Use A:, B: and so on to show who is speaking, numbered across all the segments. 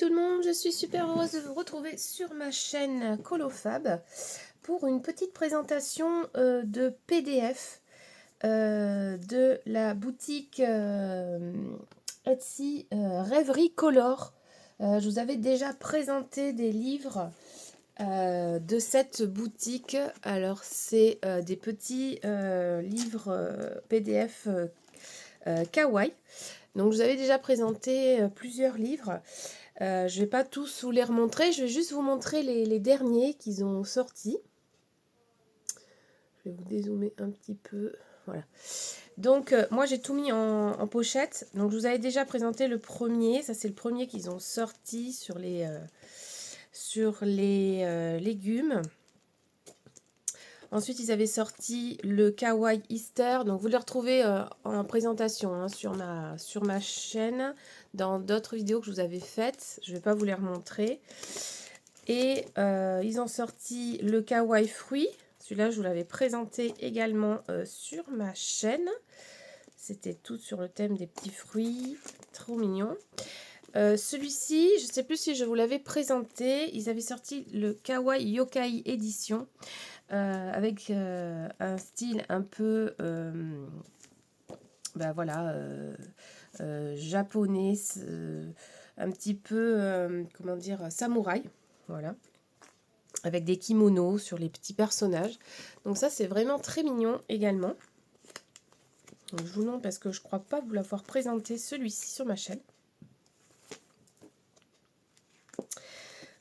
A: tout le monde, je suis super heureuse de vous retrouver sur ma chaîne Colofab pour une petite présentation de PDF de la boutique Etsy Rêverie Color. Je vous avais déjà présenté des livres de cette boutique. Alors c'est des petits livres PDF kawaii. Donc je vous avais déjà présenté plusieurs livres. Je ne vais pas tous vous les remontrer, je vais juste vous montrer les derniers qu'ils ont sortis. Je vais vous dézoomer un petit peu. Voilà. Donc moi j'ai tout mis en pochette. Donc je vous avais déjà présenté le premier. Ça c'est le premier qu'ils ont sorti sur les légumes. Ensuite, ils avaient sorti le Kawaii Easter. Donc, vous le retrouvez en présentation hein, sur ma chaîne, dans d'autres vidéos que je vous avais faites. Je ne vais pas vous les remontrer. Et ils ont sorti le Kawaii Fruit. Celui-là, je vous l'avais présenté également sur ma chaîne. C'était tout sur le thème des petits fruits. Trop mignon. Celui-ci, je ne sais plus si je vous l'avais présenté. Ils avaient sorti le Kawaii Yokai Edition. Avec un style un peu japonais, un petit peu comment dire, samouraï, voilà, avec des kimonos sur les petits personnages. Donc ça c'est vraiment très mignon également. Donc, je vous montre parce que je crois pas vous l'avoir présenté celui-ci sur ma chaîne.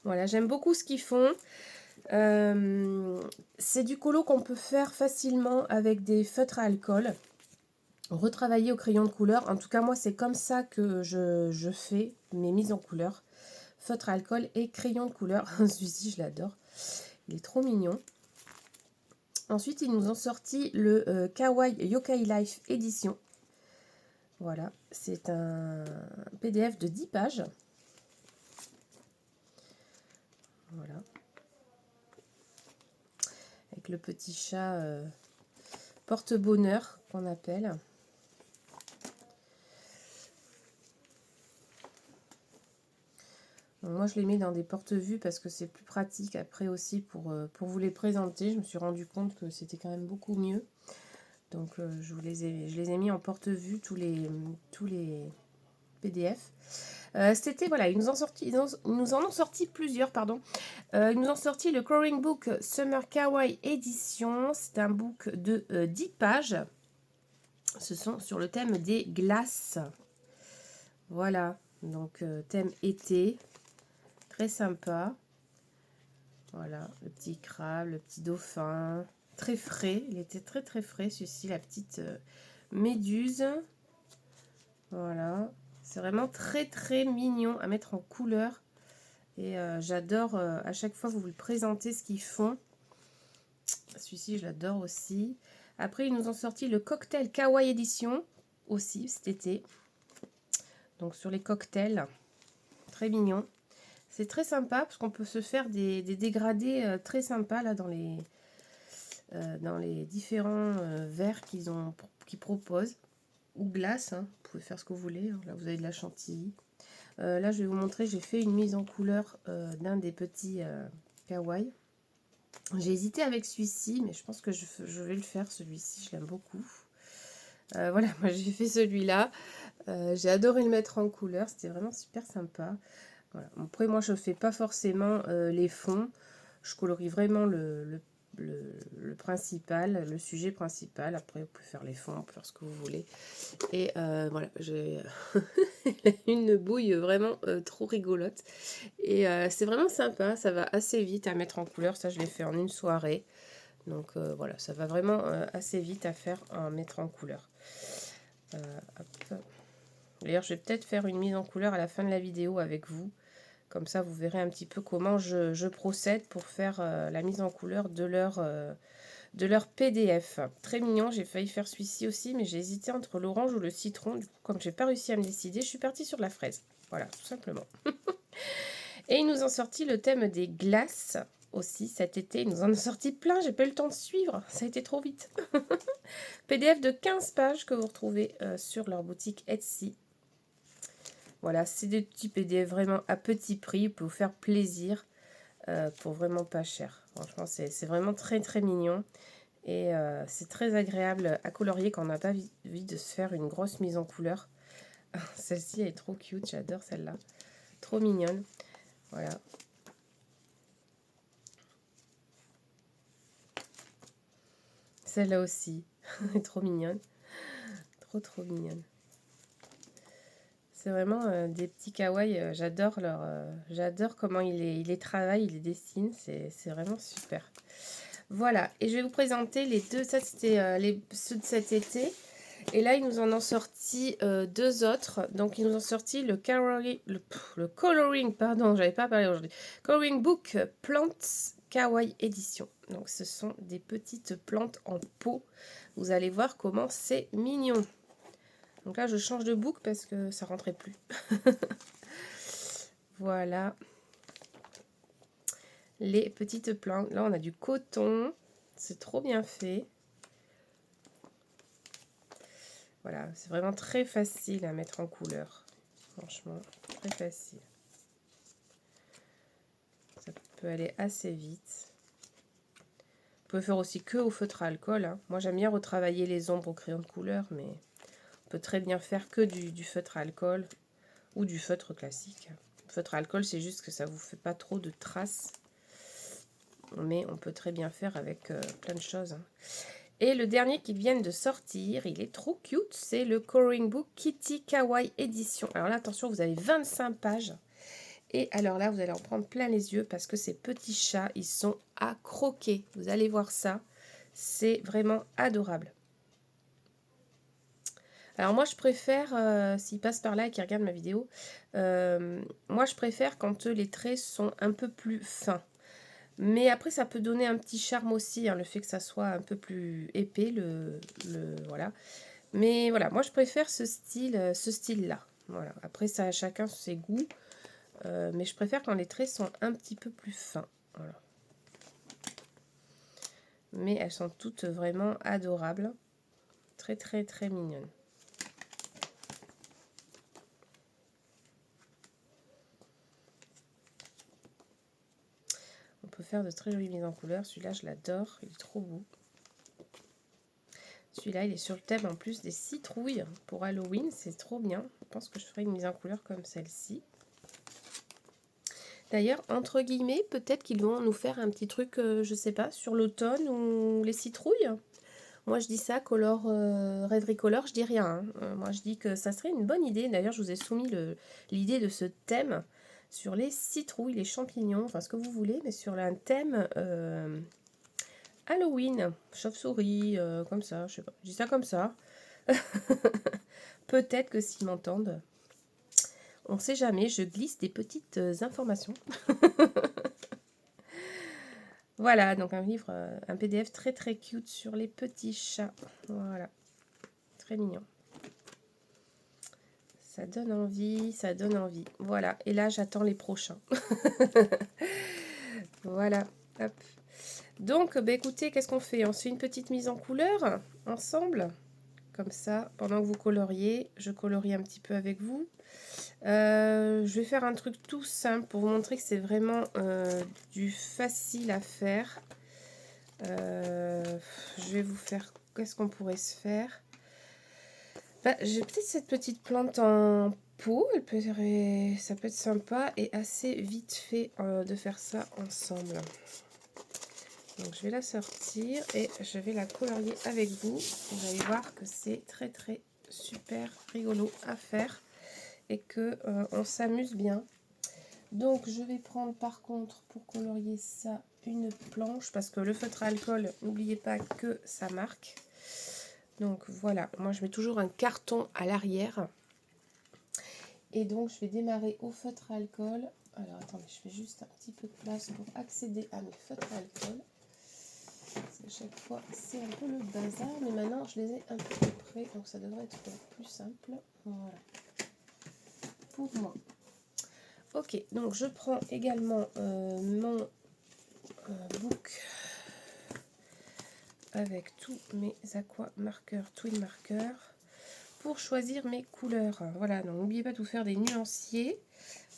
A: Voilà, j'aime beaucoup ce qu'ils font. C'est du colo qu'on peut faire facilement avec des feutres à alcool, retravailler au crayon de couleur. En tout cas, moi, c'est comme ça que je fais mes mises en couleur. Feutre à alcool et crayon de couleur. Celui-ci, je l'adore. Il est trop mignon. Ensuite, ils nous ont sorti le Kawaii Yokai Life Edition. Voilà, c'est un PDF de 10 pages. Voilà. Avec le petit chat porte-bonheur qu'on appelle. Donc moi, je les mets dans des porte-vues parce que c'est plus pratique après aussi pour vous les présenter. Je me suis rendu compte que c'était quand même beaucoup mieux. Donc je les ai mis en porte-vue tous les PDF. Cet été, voilà, ils nous en ont sorti plusieurs, pardon. Ils nous ont sorti le Coloring Book Summer Kawaii Edition. C'est un book de 10 pages. Ce sont sur le thème des glaces. Voilà, donc thème été. Très sympa. Voilà, le petit crabe, le petit dauphin. Très frais. Il était très très frais, celui-ci, la petite méduse. Voilà. C'est vraiment très très mignon à mettre en couleur. Et j'adore à chaque fois vous le présentez ce qu'ils font. Celui-ci, je l'adore aussi. Après, ils nous ont sorti le cocktail Kawaii Edition aussi cet été. Donc sur les cocktails. Très mignon. C'est très sympa parce qu'on peut se faire des dégradés très sympas là dans les différents verres qu'ils proposent. Ou glace, hein. Vous pouvez faire ce que vous voulez. Là, vous avez de la chantilly. Là, je vais vous montrer, j'ai fait une mise en couleur d'un des petits kawaii. J'ai hésité avec celui-ci, mais je pense que je vais le faire, celui-ci. Je l'aime beaucoup. Voilà, moi, j'ai fait celui-là. J'ai adoré le mettre en couleur. C'était vraiment super sympa. Voilà. Après, moi, je ne fais pas forcément les fonds. Je colorie vraiment le principal, le sujet principal. Après, vous pouvez faire les fonds, vous pouvez faire ce que vous voulez. Et voilà, j'ai une bouille vraiment trop rigolote. Et c'est vraiment sympa, ça va assez vite à mettre en couleur. Ça, je l'ai fait en une soirée. Donc voilà, ça va vraiment assez vite à faire, à mettre en couleur. D'ailleurs, je vais peut-être faire une mise en couleur à la fin de la vidéo avec vous. Comme ça, vous verrez un petit peu comment je procède pour faire la mise en couleur de leur PDF. Très mignon, j'ai failli faire celui-ci aussi, mais j'ai hésité entre l'orange ou le citron. Du coup, comme j'ai pas réussi à me décider, je suis partie sur la fraise. Voilà, tout simplement. Et ils nous ont sorti le thème des glaces aussi cet été. Ils nous en ont sorti plein, j'ai pas eu le temps de suivre. Ça a été trop vite. PDF de 15 pages que vous retrouvez sur leur boutique Etsy. Voilà, c'est des petits PDF vraiment à petit prix pour vous faire plaisir pour vraiment pas cher. Franchement, c'est vraiment très très mignon. Et c'est très agréable à colorier quand on n'a pas envie de se faire une grosse mise en couleur. Celle-ci est trop cute, j'adore celle-là. Trop mignonne. Voilà. Celle-là aussi, est trop mignonne. Trop trop mignonne. C'est vraiment des petits kawaii. J'adore comment il les travaille, il les dessine. C'est vraiment super. Voilà. Et je vais vous présenter les deux. Ça, c'était ceux de cet été. Et là, ils nous en ont sorti deux autres. Donc, ils nous ont sorti le coloring, pardon, j'avais pas parlé aujourd'hui. Coloring Book Plants Kawaii Edition. Donc, ce sont des petites plantes en pot. Vous allez voir comment c'est mignon. Donc là, je change de book parce que ça rentrait plus. Voilà. Les petites plantes. Là, on a du coton. C'est trop bien fait. Voilà, c'est vraiment très facile à mettre en couleur. Franchement, très facile. Ça peut aller assez vite. Vous pouvez faire aussi que au feutre à alcool. Hein. Moi, j'aime bien retravailler les ombres au crayon de couleur, mais on peut très bien faire que du feutre à alcool ou du feutre classique. Le feutre à alcool, c'est juste que ça ne vous fait pas trop de traces. Mais on peut très bien faire avec plein de choses. Hein. Et le dernier qui vient de sortir, il est trop cute, c'est le Coloring Book Kitty Kawaii Edition. Alors là, attention, vous avez 25 pages. Et alors là, vous allez en prendre plein les yeux parce que ces petits chats, ils sont à croquer. Vous allez voir ça. C'est vraiment adorable. Alors moi, je préfère, s'ils passent par là et qu'ils regardent ma vidéo, moi, je préfère quand les traits sont un peu plus fins. Mais après, ça peut donner un petit charme aussi, hein, le fait que ça soit un peu plus épais, voilà. Mais voilà, moi, je préfère ce style-là. Voilà. Après, ça a chacun ses goûts. Mais je préfère quand les traits sont un petit peu plus fins. Voilà. Mais elles sont toutes vraiment adorables. Très, très, très mignonnes. On peut faire de très jolies mises en couleur. Celui-là, je l'adore. Il est trop beau. Celui-là, il est sur le thème en plus des citrouilles pour Halloween. C'est trop bien. Je pense que je ferai une mise en couleur comme celle-ci. D'ailleurs, entre guillemets, peut-être qu'ils vont nous faire un petit truc, je sais pas, sur l'automne ou les citrouilles. Moi, je dis ça, color, rêverie color, je dis rien. Hein. Moi, je dis que ça serait une bonne idée. D'ailleurs, je vous ai soumis l'idée de ce thème sur les citrouilles, les champignons, enfin ce que vous voulez, mais sur un thème Halloween, chauve-souris, comme ça, je sais pas. Je dis ça comme ça. Peut-être que s'ils m'entendent, on sait jamais, je glisse des petites informations. Voilà, donc un livre, un PDF très très cute sur les petits chats. Voilà, très mignon. Ça donne envie, ça donne envie. Voilà, et là j'attends les prochains. Voilà, hop. Donc, bah, écoutez, qu'est-ce qu'on fait? On se fait une petite mise en couleur ensemble. Comme ça, pendant que vous coloriez, je colorie un petit peu avec vous. Je vais faire un truc tout simple pour vous montrer que c'est vraiment du facile à faire. Je vais vous faire... Qu'est-ce qu'on pourrait se faire? Bah, j'ai peut-être cette petite plante en pot. Ça peut être sympa et assez vite fait de faire ça ensemble. Donc je vais la sortir et je vais la colorier avec vous. Vous allez voir que c'est très très super rigolo à faire et que on s'amuse bien. Donc je vais prendre par contre pour colorier ça une planche parce que le feutre à alcool, n'oubliez pas que ça marque. Donc voilà, moi je mets toujours un carton à l'arrière. Et donc je vais démarrer au feutre à alcool. Alors attendez, je fais juste un petit peu de place pour accéder à mes feutres à alcool. À chaque fois c'est un peu le bazar, mais maintenant je les ai un peu plus près, donc ça devrait être plus simple. Voilà. Pour moi. Ok, donc je prends également mon book avec tous mes aqua marqueurs, twin marqueurs. pour choisir mes couleurs. Voilà, donc n'oubliez pas de vous faire des nuanciers.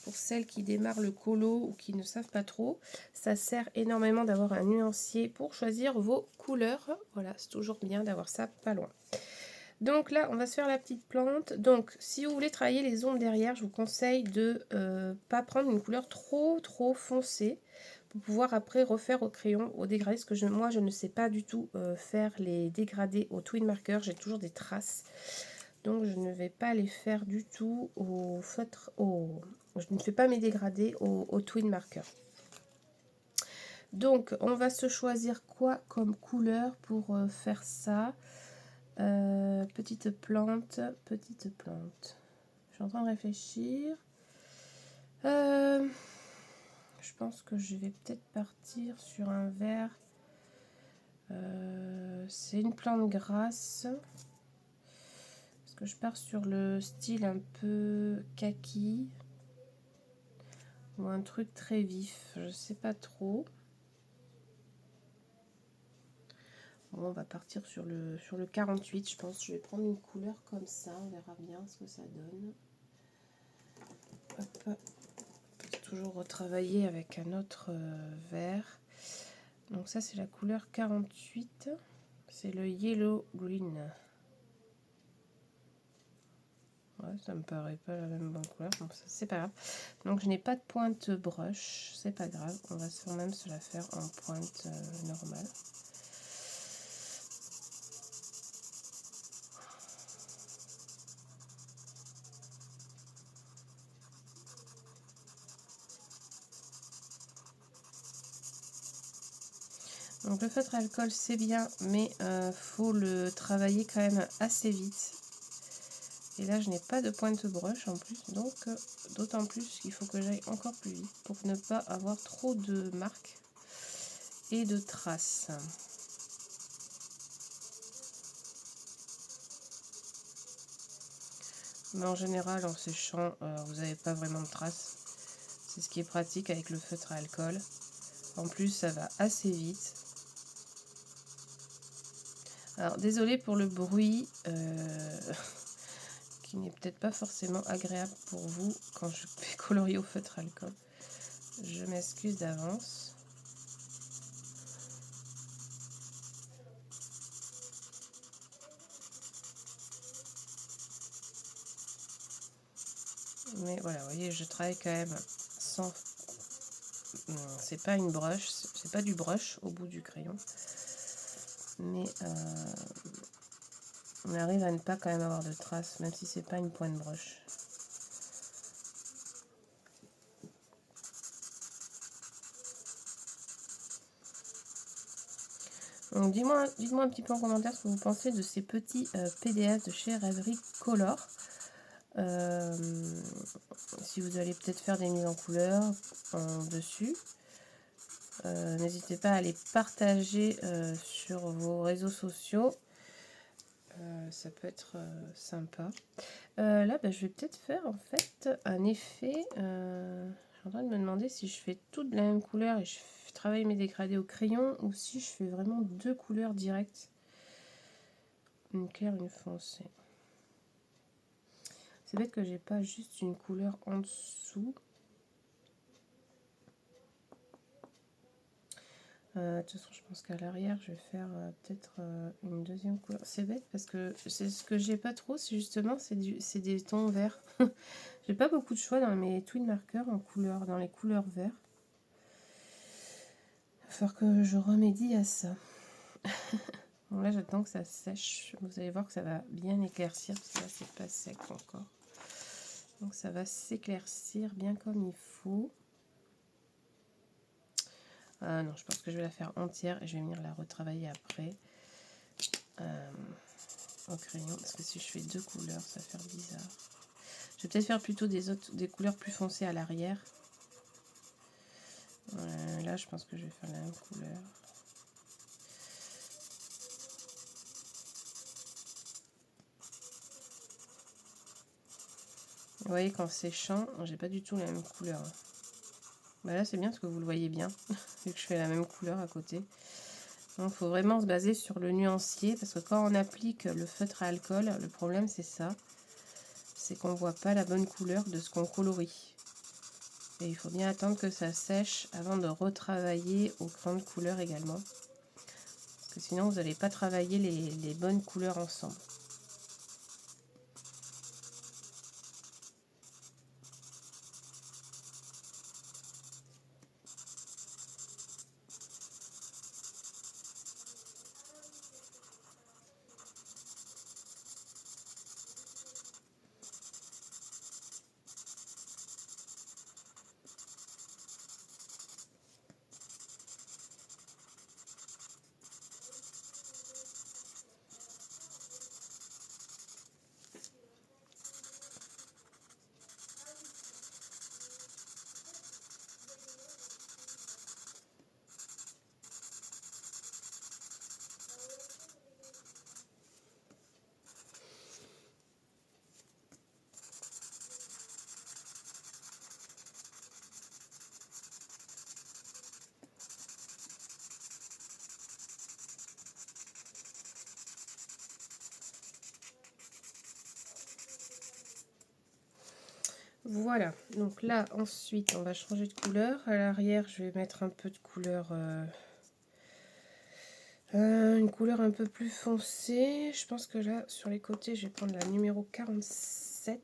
A: Pour celles qui démarrent le colo ou qui ne savent pas trop, ça sert énormément d'avoir un nuancier pour choisir vos couleurs. Voilà, c'est toujours bien d'avoir ça pas loin. Donc là, on va se faire la petite plante. Donc, si vous voulez travailler les ombres derrière, je vous conseille de pas prendre une couleur trop foncée pour pouvoir après refaire au crayon, au dégradé. Parce que moi, je ne sais pas du tout faire les dégradés au twin marker. J'ai toujours des traces. Donc, je ne vais pas les faire du tout au feutre, je ne fais pas mes dégradés au twin marker. Donc, on va se choisir quoi comme couleur pour faire ça. Petite plante. Je suis en train de réfléchir. Je pense que je vais peut-être partir sur un vert. C'est une plante grasse. Parce que je pars sur le style un peu kaki. Ou un truc très vif, je sais pas trop. Bon, on va partir sur le 48, je pense. Je vais prendre une couleur comme ça, on verra bien ce que ça donne. Hop. Toujours retravailler avec un autre vert. Donc ça, c'est la couleur 48. C'est le Yellow Green. Ouais, ça me paraît pas la même bonne couleur. Bon, ça, c'est pas grave. Donc je n'ai pas de pointe brush. C'est pas grave. On va quand même se la faire en pointe normale. Donc le feutre à alcool c'est bien, mais faut le travailler quand même assez vite. Et là je n'ai pas de pointe brush en plus, donc d'autant plus qu'il faut que j'aille encore plus vite pour ne pas avoir trop de marques et de traces. Mais en général en séchant vous n'avez pas vraiment de traces. C'est ce qui est pratique avec le feutre à alcool. En plus ça va assez vite. Alors désolée pour le bruit qui n'est peut-être pas forcément agréable pour vous quand je vais colorier au feutre alcool. Je m'excuse d'avance. Mais voilà, vous voyez, je travaille quand même sans... C'est pas une brush, c'est pas du brush au bout du crayon. Mais on arrive à ne pas quand même avoir de traces, même si c'est pas une pointe brush. Donc dites-moi un petit peu en commentaire ce que vous pensez de ces petits PDF de chez Rêverie Color. Si vous allez peut-être faire des mises en couleur en dessus. N'hésitez pas à les partager sur vos réseaux sociaux. Ça peut être sympa. Là, je vais peut-être faire en fait un effet. Je suis en train de me demander si je fais toutes de la même couleur et je travaille mes dégradés au crayon ou si je fais vraiment deux couleurs directes. Une claire, une foncée. C'est bête que j'ai pas juste une couleur en dessous. De toute façon, je pense qu'à l'arrière, je vais faire peut-être une deuxième couleur. C'est bête parce que c'est ce que j'ai pas trop, c'est justement c'est des tons verts. J'ai pas beaucoup de choix dans mes twin markers en couleur, dans les couleurs verts. Il va falloir que je remédie à ça. Bon, là, j'attends que ça sèche. Vous allez voir que ça va bien éclaircir parce que là, c'est pas sec encore. Donc, ça va s'éclaircir bien comme il faut. Ah non, je pense que je vais la faire entière et je vais venir la retravailler après au crayon. Parce que si je fais deux couleurs, ça va faire bizarre. Je vais peut-être faire plutôt des couleurs plus foncées à l'arrière. Là, je pense que je vais faire la même couleur. Vous voyez qu'en séchant, j'ai pas du tout la même couleur. Là, c'est bien parce que vous le voyez bien, vu que je fais la même couleur à côté. Donc, il faut vraiment se baser sur le nuancier, parce que quand on applique le feutre à alcool, le problème c'est ça, c'est qu'on ne voit pas la bonne couleur de ce qu'on colorie. Et il faut bien attendre que ça sèche avant de retravailler au crayon de couleur également. Parce que sinon vous n'allez pas travailler les bonnes couleurs ensemble. Voilà, donc là ensuite on va changer de couleur. À l'arrière je vais mettre un peu de couleur, une couleur un peu plus foncée. Je pense que là sur les côtés je vais prendre la numéro 47.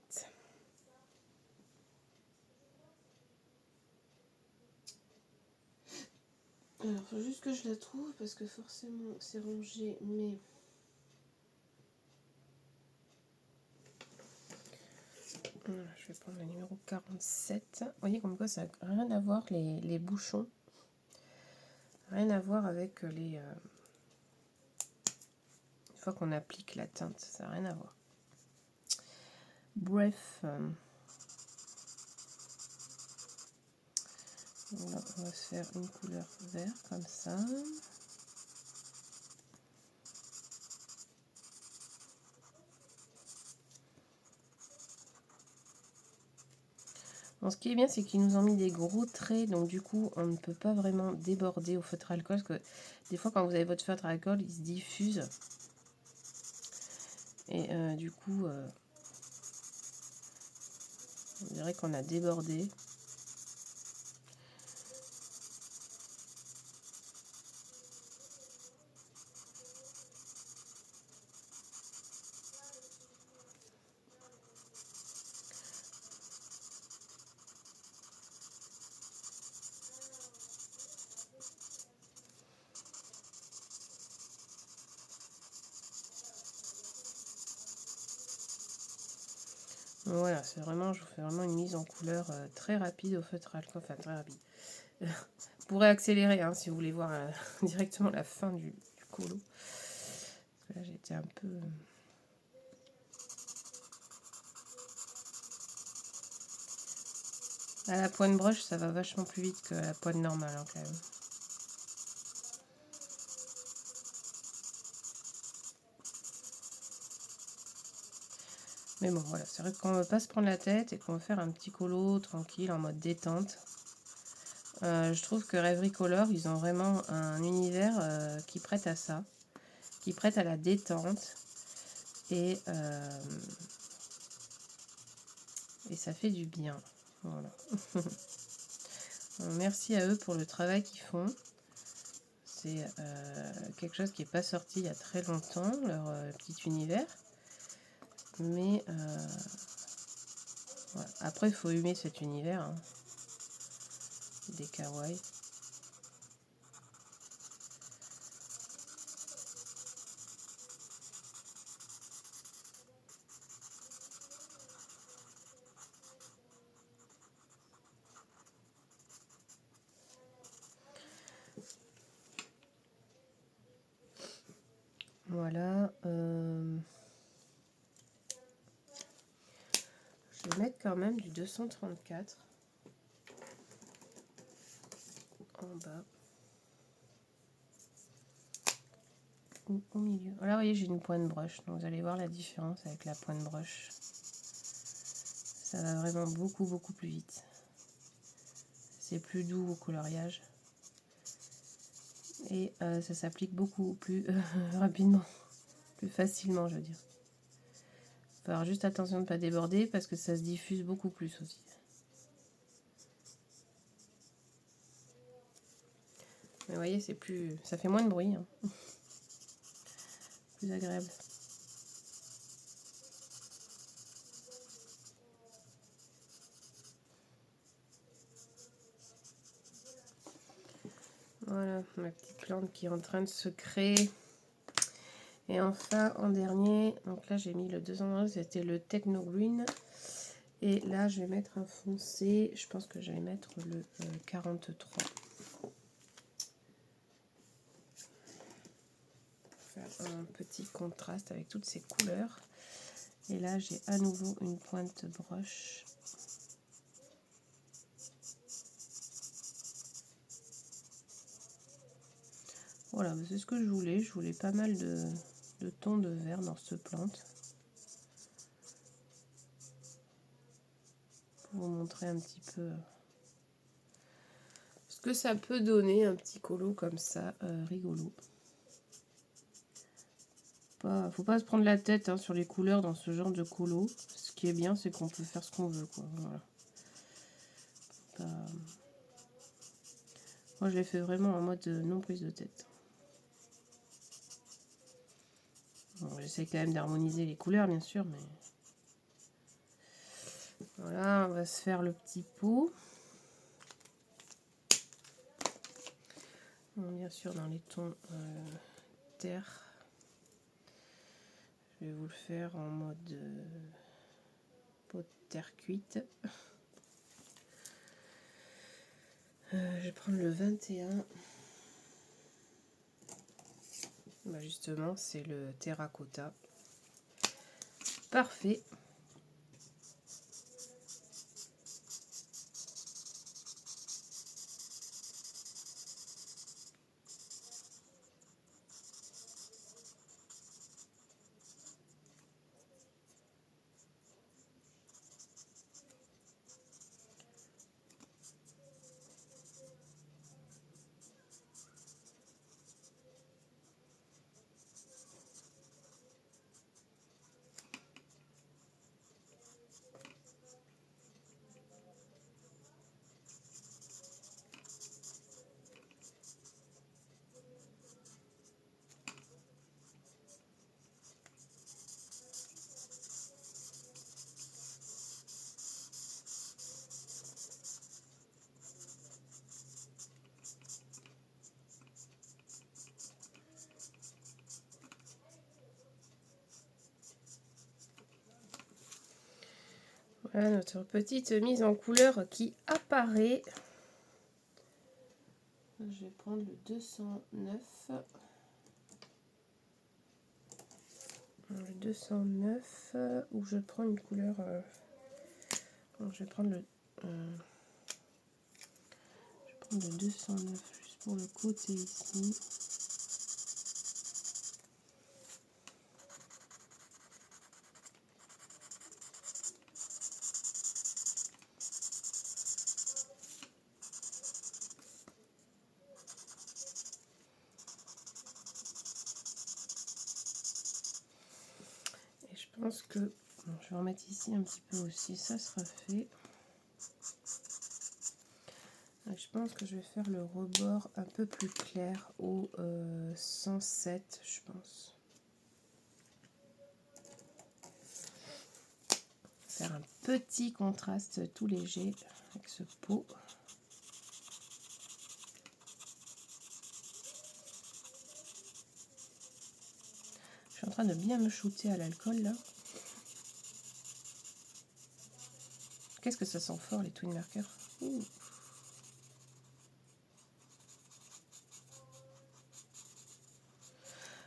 A: Alors il faut juste que je la trouve parce que forcément c'est rangé, mais... Voilà, je vais prendre la numéro 47. Vous voyez comme quoi ça n'a rien à voir les bouchons. Rien à voir avec les... une fois qu'on applique la teinte, ça n'a rien à voir. Bref. Voilà, on va se faire une couleur vert comme ça. Bon, ce qui est bien, c'est qu'ils nous ont mis des gros traits, donc du coup, on ne peut pas vraiment déborder au feutre à alcool, parce que des fois, quand vous avez votre feutre à alcool, il se diffuse. Et du coup, on dirait qu'on a débordé. Voilà, c'est vraiment, je vous fais vraiment une mise en couleur très rapide au feutre à alcool, enfin très rapide. Vous pourrez accélérer hein, si vous voulez voir directement la fin du colo. Parce que là, j'étais un peu... À la pointe broche, ça va vachement plus vite que la pointe normale hein, quand même. Mais bon, voilà, c'est vrai qu'on ne veut pas se prendre la tête et qu'on veut faire un petit colo tranquille, en mode détente. Je trouve que Rêverie Color, ils ont vraiment un univers qui prête à ça, qui prête à la détente. Et ça fait du bien. Voilà. Merci à eux pour le travail qu'ils font. C'est quelque chose qui n'est pas sorti il y a très longtemps, leur petit univers. Mais voilà. Après, il faut aimer cet univers hein, des kawaii. Voilà. Je vais mettre quand même du 234 en bas. Ou au milieu. Là, vous voyez, j'ai une pointe broche. Donc, vous allez voir la différence avec la pointe broche. Ça va vraiment beaucoup, beaucoup plus vite. C'est plus doux au coloriage. Et ça s'applique beaucoup plus rapidement, plus facilement, je veux dire. Faut faire juste attention de ne pas déborder parce que ça se diffuse beaucoup plus aussi. Mais vous voyez, c'est plus, ça fait moins de bruit, hein. Plus agréable. Voilà, ma petite plante qui est en train de se créer. Et enfin, en dernier, donc là j'ai mis le 211, c'était le Techno Green. Et là je vais mettre un foncé, je pense que je vais mettre le 43. Faire un petit contraste avec toutes ces couleurs. Et là j'ai à nouveau une pointe broche. Voilà, c'est ce que je voulais. Je voulais pas mal de tons de vert dans cette plante. Pour vous montrer un petit peu ce que ça peut donner, un petit colo comme ça, rigolo. Faut pas se prendre la tête hein, sur les couleurs dans ce genre de colo. Ce qui est bien, c'est qu'on peut faire ce qu'on veut, quoi. Voilà. Moi, je l'ai fait vraiment en mode non prise de tête. Bon, j'essaie quand même d'harmoniser les couleurs, bien sûr, mais... Voilà, on va se faire le petit pot. Bon, bien sûr, dans les tons terre. Je vais vous le faire en mode pot de terre cuite. Je vais prendre le 21. Bah justement, c'est le terracotta. Parfait. Voilà notre petite mise en couleur qui apparaît. Je vais prendre le 209. Le 209 où je prends une couleur. Bon, je vais prendre le 209 juste pour le côté ici. Et je pense que bon, je vais en mettre ici un petit peu aussi, ça sera fait. Et je pense que je vais faire le rebord un peu plus clair au 107, je pense. Faire un petit contraste tout léger avec ce pot. Je suis en train de bien me shooter à l'alcool là. Qu'est-ce que ça sent fort les twin markers. Ouh.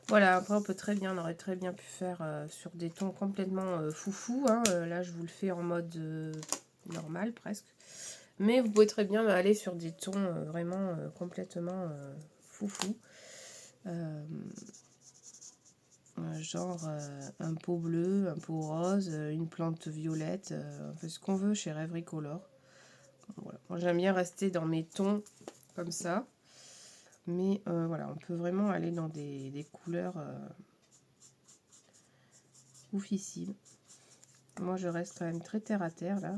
A: Voilà, après on peut très bien, on aurait très bien pu faire sur des tons complètement foufou. Hein. Là je vous le fais en mode normal presque. Mais vous pouvez très bien aller sur des tons vraiment complètement foufou. Genre un pot bleu, un pot rose, une plante violette, on fait ce qu'on veut chez Rêverie Color. Voilà. Moi j'aime bien rester dans mes tons comme ça. Mais voilà, on peut vraiment aller dans des couleurs oufissimes. Moi, je reste quand même très terre à terre là.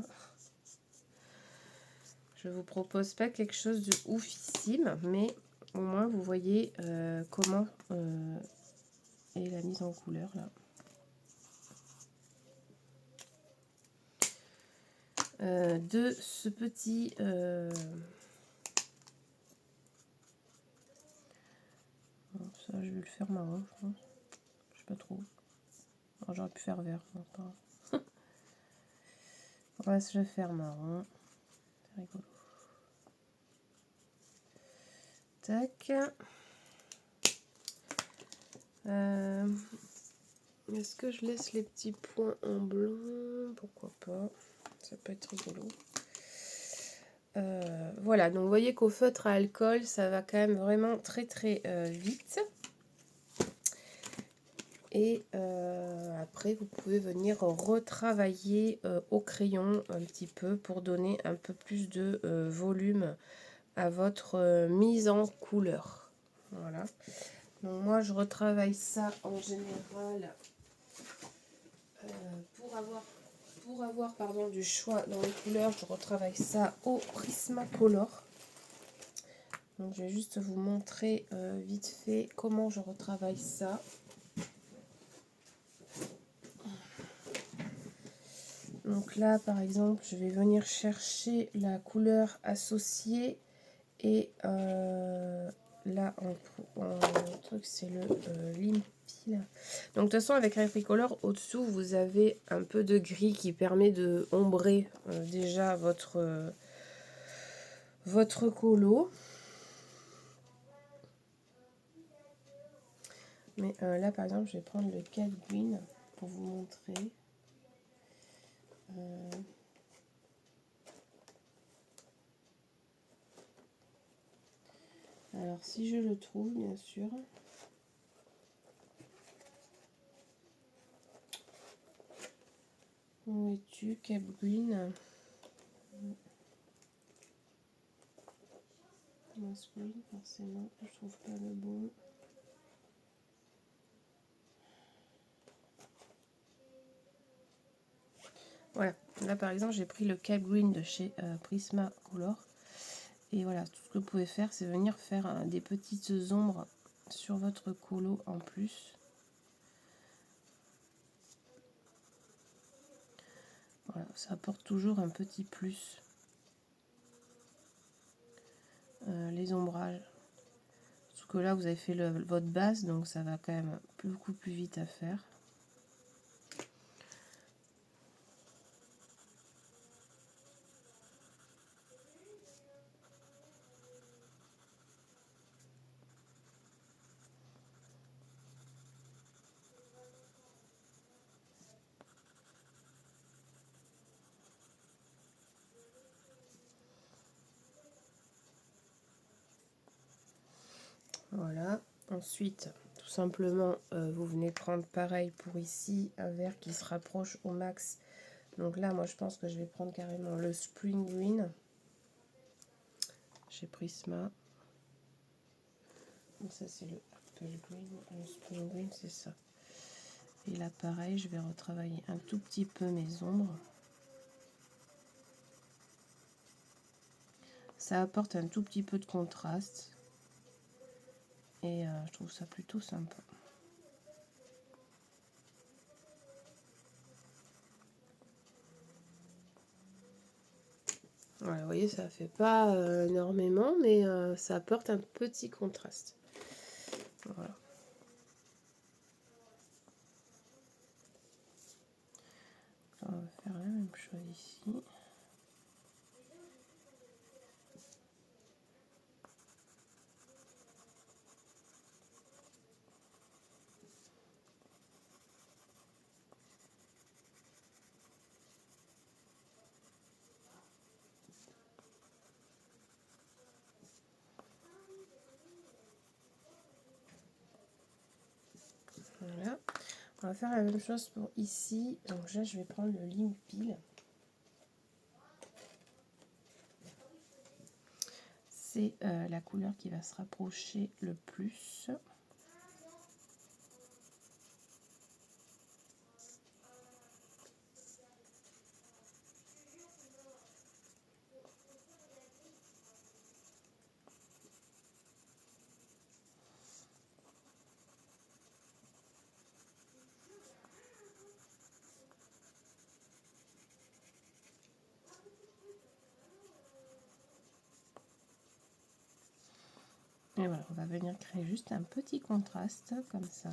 A: Je vous propose pas quelque chose de oufissime, mais au moins vous voyez comment est la mise en couleur là. De ce petit bon, ça je vais le faire marron, je pense. Je sais pas trop. J'aurais pu faire vert. Non, pas grave. On va se le faire marron. C'est rigolo. Tac. Est-ce que je laisse les petits points en blanc? Pourquoi pas? Ça peut être rigolo. Voilà, donc vous voyez qu'au feutre à alcool, ça va quand même vraiment très vite. Et après, vous pouvez venir retravailler au crayon un petit peu pour donner un peu plus de volume à votre mise en couleur. Voilà. Donc moi, je retravaille ça en général pour avoir pardon, du choix dans les couleurs. Je retravaille ça au Prismacolor. Donc je vais juste vous montrer vite fait comment je retravaille ça. Donc là, par exemple, je vais venir chercher la couleur associée et là, en truc, c'est le Limpil. Donc de toute façon, avec Retricolor, au-dessous, vous avez un peu de gris qui permet de ombrer déjà votre colo. Mais là, par exemple, je vais prendre le Cat Green pour vous montrer. Alors, si je le trouve, bien sûr. Où es-tu, Cap Green? Moss Green, forcément, je trouve pas le bon. Voilà, là par exemple, j'ai pris le Cap Green de chez Prismacolor. Et voilà, tout ce que vous pouvez faire, c'est venir faire des petites ombres sur votre colo en plus. Voilà, ça apporte toujours un petit plus. Les ombrages. Parce que là, vous avez fait votre base, donc ça va quand même beaucoup plus vite à faire. Voilà. Ensuite, tout simplement, vous venez prendre pareil pour ici, un vert qui se rapproche au max. Donc là, moi, je pense que je vais prendre carrément le Spring Green chez Prisma. Donc ça, c'est le Apple Green. Le Spring Green, c'est ça. Et là, pareil, je vais retravailler un tout petit peu mes ombres. Ça apporte un tout petit peu de contraste. Et je trouve ça plutôt sympa. Voilà, vous voyez, ça fait pas énormément, mais ça apporte un petit contraste. Voilà. On va faire la même chose ici. Voilà. On va faire la même chose pour ici. Donc là, je vais prendre le Limpil. c'est la couleur qui va se rapprocher le plus. Et voilà, on va venir créer juste un petit contraste comme ça.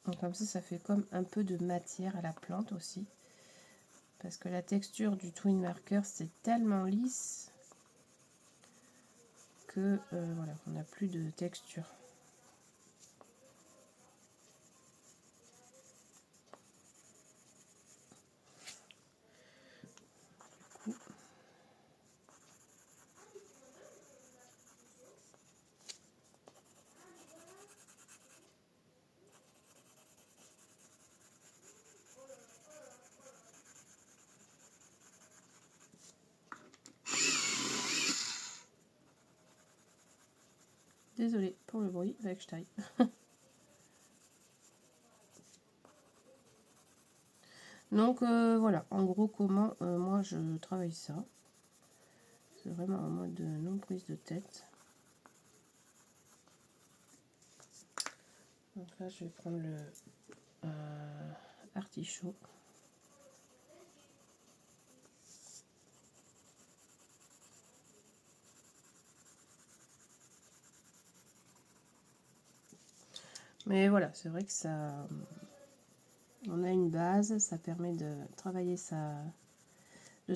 A: Donc comme ça fait comme un peu de matière à la plante aussi. Parce que la texture du Twin Marker, c'est tellement lisse que voilà, on n'a plus de texture. Désolée pour le bruit, avec je taille. Donc voilà, en gros comment moi je travaille ça. C'est vraiment en mode non prise de tête. Donc là je vais prendre le artichaut. Mais voilà, c'est vrai que ça, on a une base, ça permet de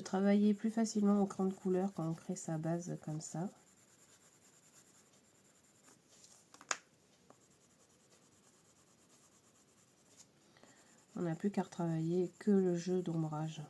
A: travailler plus facilement au crayon de couleur quand on crée sa base comme ça. On n'a plus qu'à retravailler que le jeu d'ombrage.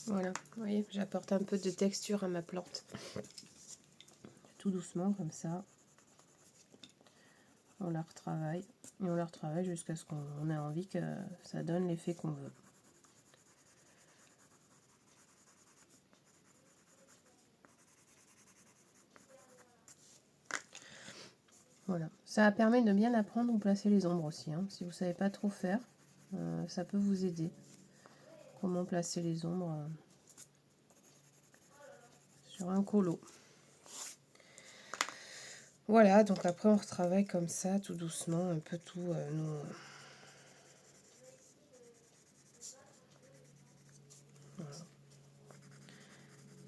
A: Voilà, vous voyez, j'apporte un peu de texture à ma plante. Tout doucement, comme ça. On la retravaille. Et on la retravaille jusqu'à ce qu'on ait envie que ça donne l'effet qu'on veut. Voilà, ça permet de bien apprendre où placer les ombres aussi. Hein. Si vous ne savez pas trop faire, ça peut vous aider. Comment placer les ombres sur un colo. Voilà, donc après on retravaille comme ça, tout doucement, un peu tout. Voilà.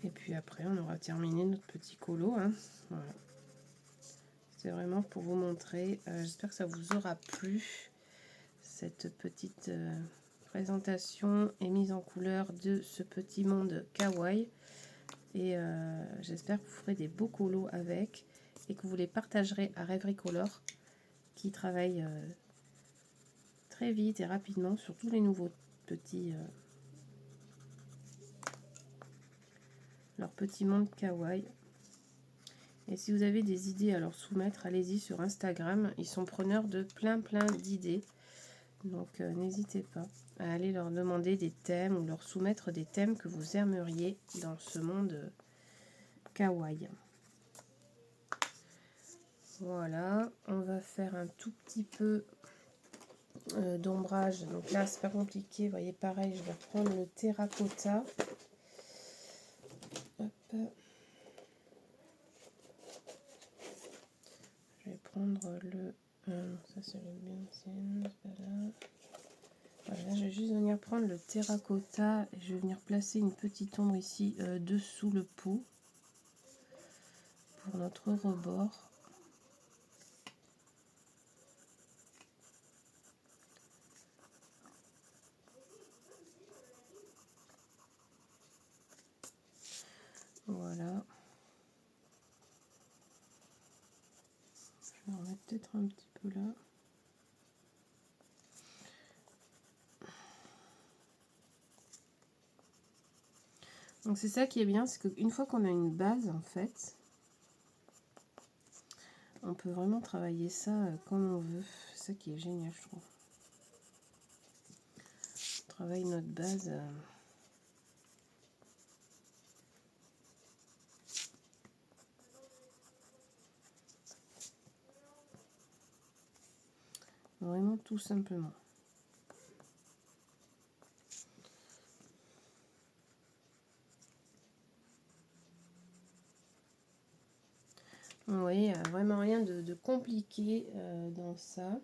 A: Et puis après on aura terminé notre petit colo. Hein. Voilà. C'est vraiment pour vous montrer. J'espère que ça vous aura plu, cette petite présentation et mise en couleur de ce petit monde kawaii. Et j'espère que vous ferez des beaux colos avec et que vous les partagerez à Rêverie Color qui travaille très vite et rapidement sur tous les nouveaux petits leur petit monde kawaii. Et si vous avez des idées à leur soumettre, allez-y sur Instagram, ils sont preneurs de plein d'idées, donc n'hésitez pas à aller leur demander des thèmes ou leur soumettre des thèmes que vous aimeriez dans ce monde kawaii. Voilà, on va faire un tout petit peu d'ombrage. Donc là, c'est pas compliqué. Vous voyez, pareil, je vais reprendre le terracotta. Hop. Je vais prendre le... ça, c'est le benzène, c'est pas là. Voilà, je vais juste venir prendre le terracotta et je vais venir placer une petite ombre ici dessous le pot pour notre rebord. Voilà. Je vais en mettre peut-être un petit peu là. Donc c'est ça qui est bien, c'est qu'une fois qu'on a une base en fait, on peut vraiment travailler ça comme on veut. C'est ça qui est génial, je trouve. On travaille notre base. Vraiment tout simplement. Vous voyez, il n'y a vraiment rien de compliqué dans ça.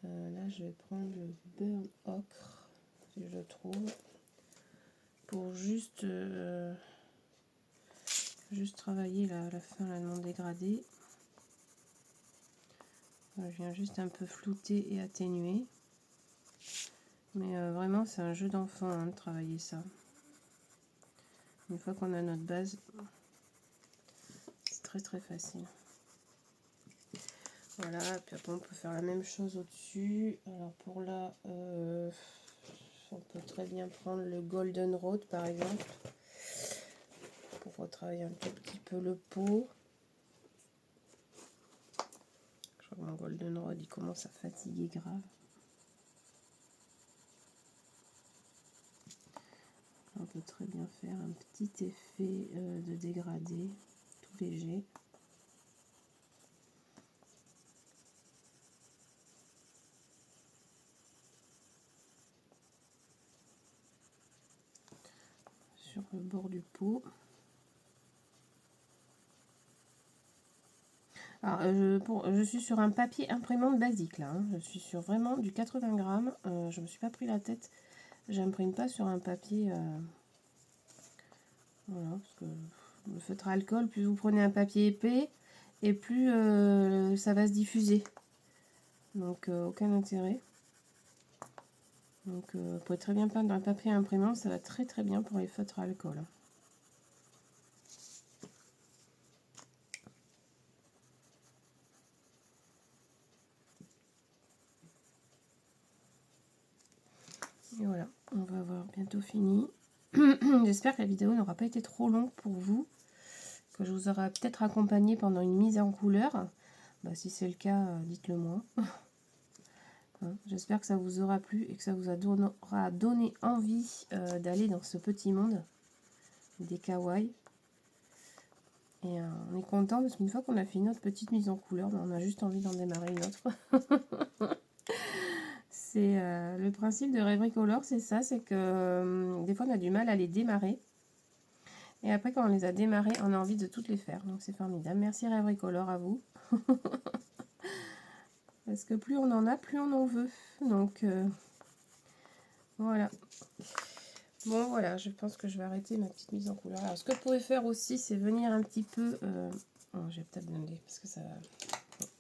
A: Là, je vais prendre le burn ocre, si je le trouve, pour juste travailler la fin là, de mon dégradé. Je viens juste un peu flouter et atténuer. Mais vraiment, c'est un jeu d'enfant hein, de travailler ça. Une fois qu'on a notre base, c'est très très facile. Voilà, puis après on peut faire la même chose au-dessus. Alors pour là, on peut très bien prendre le Golden Road par exemple, pour retravailler un tout petit peu le pot. Je crois que mon Golden Road il commence à fatiguer grave. On peut très bien faire un petit effet de dégradé, tout léger. Sur le bord du pot. Alors, je suis sur un papier imprimante basique là, hein. Je suis sur vraiment du 80 grammes. Je me suis pas pris la tête. J'imprime pas sur un papier. Voilà, parce que le feutre à alcool, plus vous prenez un papier épais et plus ça va se diffuser. Donc, aucun intérêt. Donc, vous pouvez très bien peindre dans un papier imprimante, ça va très très bien pour les feutres à alcool. Et voilà, on va avoir bientôt fini. J'espère que la vidéo n'aura pas été trop longue pour vous, que je vous aurai peut-être accompagné pendant une mise en couleur. Bah, si c'est le cas, dites-le moi. Hein, j'espère que ça vous aura plu et que ça vous aura donné envie d'aller dans ce petit monde des kawaii. Et on est content parce qu'une fois qu'on a fini notre petite mise en couleur, bah, on a juste envie d'en démarrer une autre. C'est le principe de Rêverie Color, c'est ça, c'est que des fois on a du mal à les démarrer. Et après quand on les a démarrés, on a envie de toutes les faire. Donc c'est formidable. Merci Rêverie Color à vous. Parce que plus on en a, plus on en veut. Donc voilà. Bon voilà, je pense que je vais arrêter ma petite mise en couleur. Alors ce que vous pouvez faire aussi, c'est venir un petit peu... Oh, je vais peut-être blinder parce que ça va...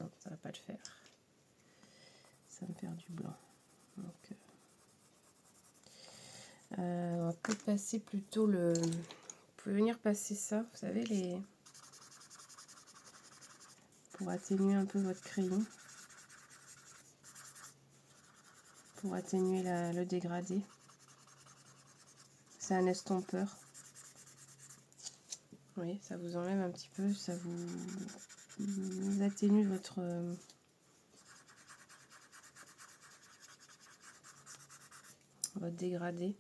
A: Non, ça va pas le faire. Ça va me faire du blanc. Donc, on va peut-être passer plutôt le... Vous pouvez venir passer ça, vous savez, les... pour atténuer un peu votre crayon. Pour atténuer le dégradé. C'est un estompeur. Oui, ça vous enlève un petit peu, ça vous atténue votre dégradé.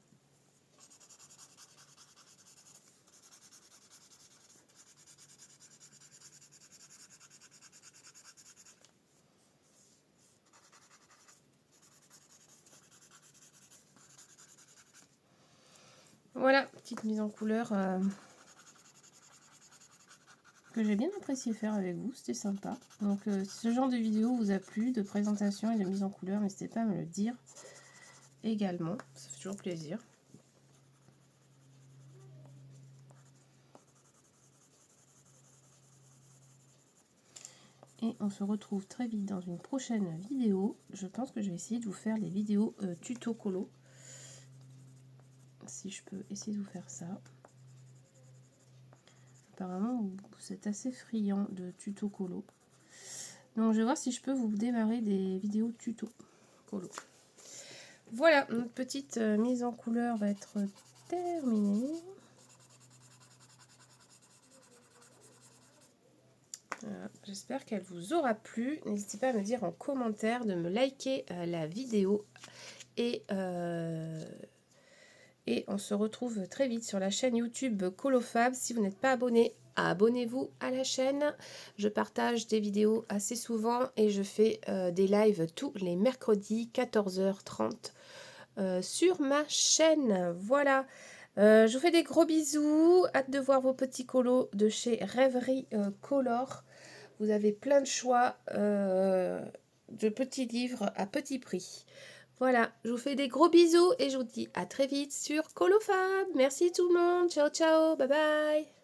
A: Voilà, petite mise en couleur que j'ai bien apprécié faire avec vous, c'était sympa. Donc si ce genre de vidéo vous a plu, de présentation et de mise en couleur, n'hésitez pas à me le dire également, ça fait toujours plaisir. Et on se retrouve très vite dans une prochaine vidéo. Je pense que je vais essayer de vous faire les vidéos tuto colo. Si je peux essayer de vous faire ça. Apparemment, vous êtes assez friand de tuto colo. Donc, je vais voir si je peux vous démarrer des vidéos tuto colo. Voilà, notre petite mise en couleur va être terminée. Voilà, j'espère qu'elle vous aura plu. N'hésitez pas à me dire en commentaire de me liker la vidéo. Et on se retrouve très vite sur la chaîne YouTube Colofab. Si vous n'êtes pas abonné, abonnez-vous à la chaîne. Je partage des vidéos assez souvent et je fais des lives tous les mercredis 14h30 sur ma chaîne. Voilà, je vous fais des gros bisous. Hâte de voir vos petits colos de chez Rêverie Color. Vous avez plein de choix de petits livres à petit prix. Voilà, je vous fais des gros bisous et je vous dis à très vite sur Colofab. Merci tout le monde. Ciao, ciao. Bye bye.